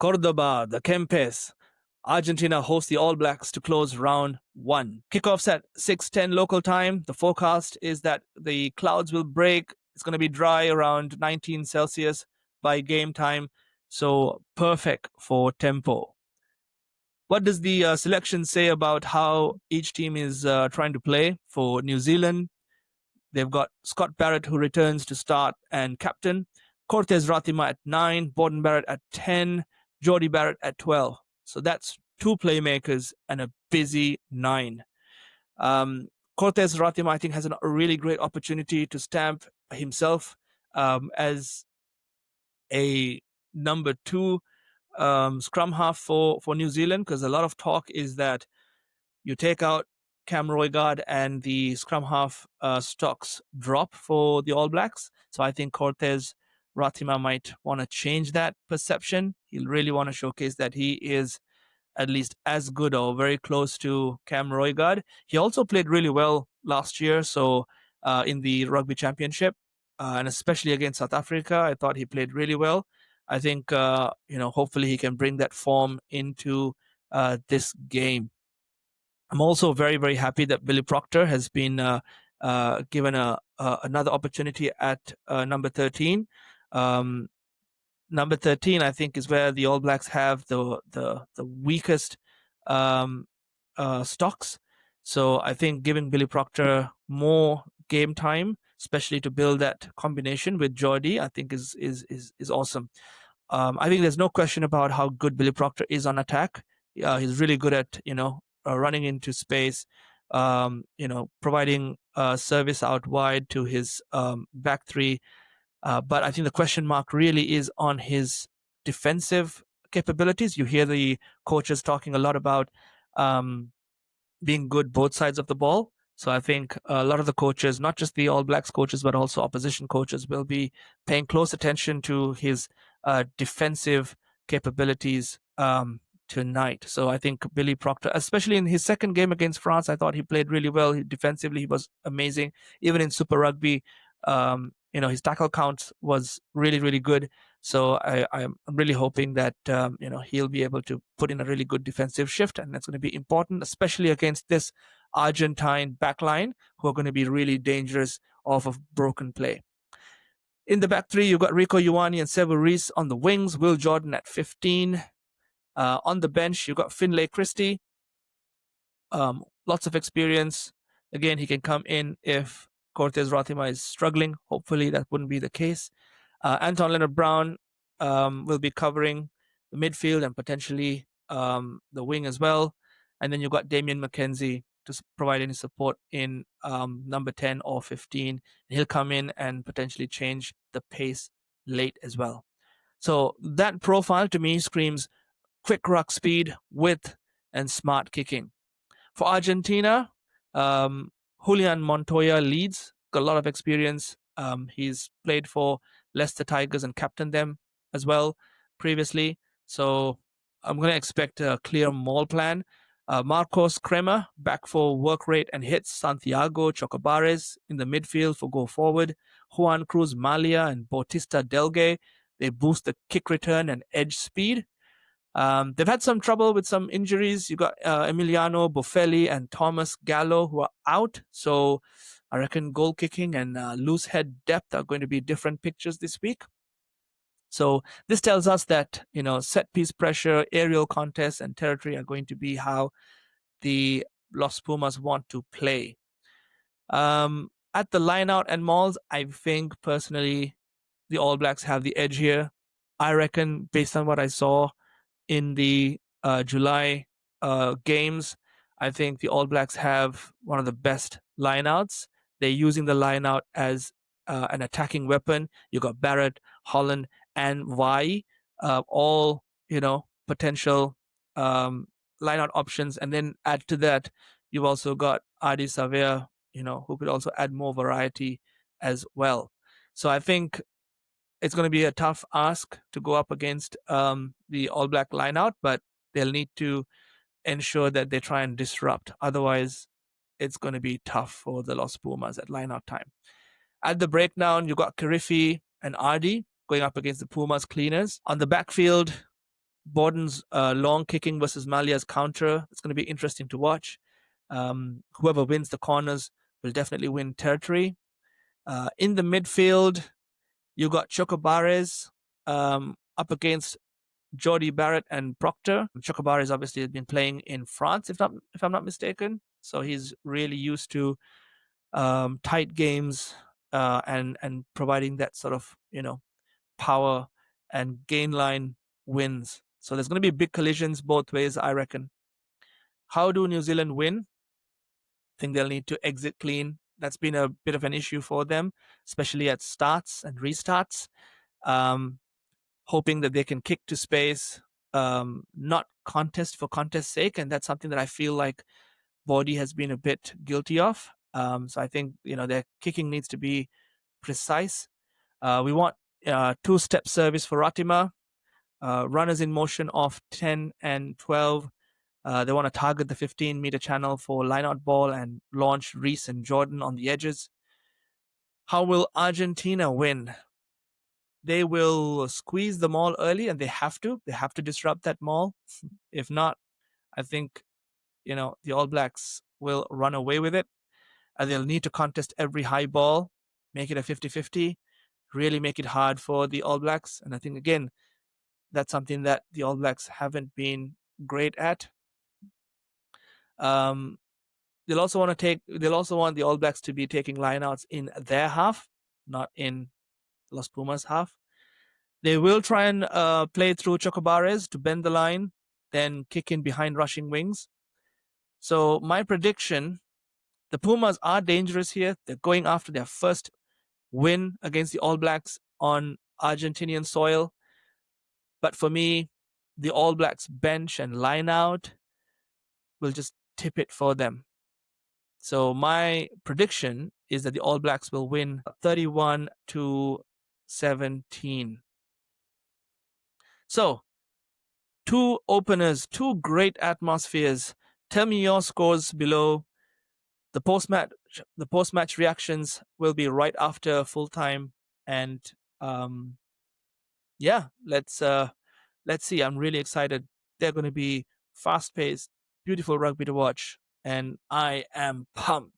Córdoba, the Kempes. Argentina hosts the All Blacks to close round 1. Kickoffs at 6:10 local time. The forecast is that the clouds will break. It's going to be dry around 19 Celsius by game time. So perfect for tempo. What does the selection say about how each team is trying to play? For New Zealand, they've got Scott Barrett, who returns to start and captain. Cortez Ratima at 9. Beauden Barrett at 10. Jordie Barrett at 12. So that's 2 playmakers and a busy 9. Cortez Ratima, I think, has a really great opportunity to stamp himself as a number 2 scrum half for New Zealand, because a lot of talk is that you take out Cam Roigard and the scrum half stocks drop for the All Blacks. So I think Cortez Ratima might want to change that perception. He'll really want to showcase that he is at least as good or very close to Cam Roigard. He also played really well last year, so in the Rugby Championship, and especially against South Africa, I thought he played really well. I think hopefully he can bring that form into this game. I'm also very, very happy that Billy Proctor has been given another opportunity at number 13. Number 13, I think, is where the All Blacks have the weakest stocks. So I think giving Billy Proctor more game time, especially to build that combination with Jordie, I think is awesome. I think there's no question about how good Billy Proctor is on attack. He's really good at running into space, providing service out wide to his back 3. But I think the question mark really is on his defensive capabilities. You hear the coaches talking a lot about being good both sides of the ball. So I think a lot of the coaches, not just the All Blacks coaches, but also opposition coaches, will be paying close attention to his defensive capabilities tonight. So I think Billy Proctor, especially in his second game against France, I thought he played really well. Defensively, he was amazing. Even in Super Rugby, his tackle count was really, really good. So I'm really hoping that he'll be able to put in a really good defensive shift, and that's going to be important, especially against this Argentine backline, who are going to be really dangerous off of broken play. In the back 3, you've got Rico Ioane and Sevu Reece on the wings, Will Jordan at 15. On the bench, you've got Finlay Christie. Lots of experience. Again, he can come in if Cortez Ratima is struggling. Hopefully that wouldn't be the case. Anton Leonard-Brown will be covering the midfield and potentially the wing as well. And then you've got Damien McKenzie to provide any support in number 10 or 15. He'll come in and potentially change the pace late as well. So that profile to me screams quick ruck speed, width, and smart kicking. For Argentina, Julian Montoya leads, got a lot of experience. He's played for Leicester Tigers and captained them as well previously. So I'm going to expect a clear maul plan. Marcos Kremer back for work rate and hits. Santiago Chocobares in the midfield for go forward. Juan Cruz Mallía and Bautista Delguy, they boost the kick return and edge speed. They've had some trouble with some injuries. You got Emiliano Boffelli and Thomas Gallo who are out. So I reckon goal kicking and loose head depth are going to be different pictures this week. So this tells us that, set piece pressure, aerial contests, and territory are going to be how the Los Pumas want to play. At the line-out and mauls, I think personally the All Blacks have the edge here. I reckon, based on what I saw in the July games, I think the All Blacks have one of the best lineouts. They're using the lineout as an attacking weapon. You got Barrett, Holland, and Vai, all potential lineout options. And then add to that, you've also got Adi Savea, who could also add more variety as well. So I think it's going to be a tough ask to go up against the All Black lineout, but they'll need to ensure that they try and disrupt. Otherwise, it's going to be tough for the Los Pumas at lineout time. At the breakdown, you got Kirifi and Adi going up against the Pumas cleaners. On the backfield, Beauden's long kicking versus Mallia's counter. It's going to be interesting to watch. Whoever wins the corners will definitely win territory. In the midfield, you got Chocobares up against Jordie, Barrett, and Proctor. Chocobares obviously has been playing in France, if I'm not mistaken. So he's really used to tight games and providing that sort of power and gain line wins. So there's going to be big collisions both ways, I reckon. How do New Zealand win? I think they'll need to exit clean. That's been a bit of an issue for them, especially at starts and restarts. Hoping that they can kick to space, not contest for contest's sake, and that's something that I feel like Jordie has been a bit guilty of. So I think their kicking needs to be precise. We want two-step service for Ratima, runners in motion off 10 and 12. They want to target the 15-meter channel for line-out ball and launch Reese and Jordan on the edges. How will Argentina win? They will squeeze the maul early, and they have to. They have to disrupt that maul. If not, I think the All Blacks will run away with it. They'll need to contest every high ball, make it a 50-50, really make it hard for the All Blacks. And I think, again, that's something that the All Blacks haven't been great at. They'll also want the All Blacks to be taking lineouts in their half, not in Los Pumas half. They will try and play through Chocobares to bend the line, then kick in behind rushing wings. So my prediction, the Pumas are dangerous here. They're going after their first win against the All Blacks on Argentinian soil. But for me, the All Blacks bench and line out will just tip it for them. So my prediction is that the All Blacks will win 31-17. So, two openers, two great atmospheres. Tell me your scores below. The post-match reactions will be right after full time, and let's see. I'm really excited. They're going to be fast-paced, beautiful rugby to watch, and I am pumped.